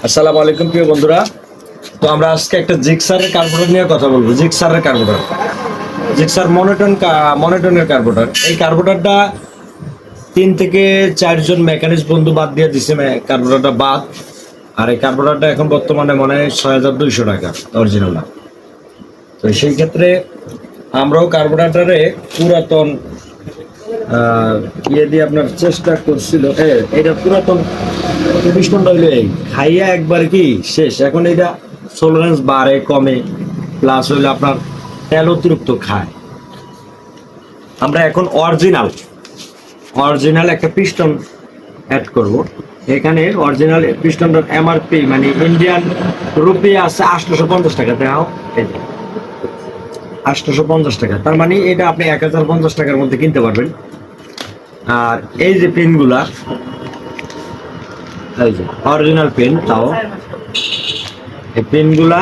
আসসালামু আলাইকুম প্রিয় বন্ধুরা। তো আমরা আজকে একটা জিক্সারের কার্বোরেটর নিয়ে কথা বলবো। জিক্সারের কার্বোরেটর, জিক্সার মনোটনের কার্বোরেটর। এই কার্বোরেটরটা 3 থেকে 4 জন মেকানিক্স বন্ধু বাদ দিয়ে দিছে, কার্বোরেটরটা বাদ। আর এই কার্বোরেটরটা এখন বর্তমানে মনে হয় 6200 টাকা অরিজিনাল। তো সেই ক্ষেত্রে আমরাও কার্বোরেটরে পুরাতন ইয়ে দিয়ে আপনার চেষ্টা করছিল। এটা পুরাতন পিস্টনটা হইলো এই খাইয়া একবার কি শেষ। এখন এটা সোলারেন্স বাড়ে কমে, প্লাস হইলো আপনার তেল অতিরিক্ত খায়। আমরা এখন অরিজিনাল একটা পিস্টন অ্যাড করব। এখানে অরিজিনাল পিস্টনটার এমআরপি মানে ইন্ডিয়ান রুপি আছে 850 টাকা। দেখাও, এই 850 টাকা। তার মানে এটা আপনি 1050 টাকার মধ্যে কিনতে পারবেন। আর এই যে পেনগুলা, এই যে অরিজিনাল পেন, তাও এই পেনগুলা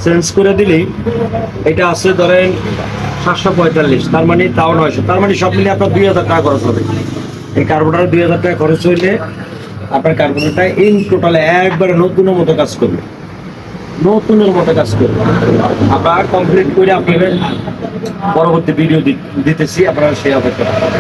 চেঞ্জ করে দিলেই এটা আছে ধরেন 745, তার মানে তাও 900, তার মানে সব মিলিয়ে আপনার 2000 টাকা খরচ হবে। এই কার্বোরেটর 2000 টাকা খরচ হইলে আপনার কার্বোরেটরটা ইন টোটালে একবারে নতুনের মতো কাজ করবে, আমরা কমপ্লিট করে আপনাদের পরবর্তী ভিডিও দিতেছি, আপনারা সেই অপেক্ষা করুন।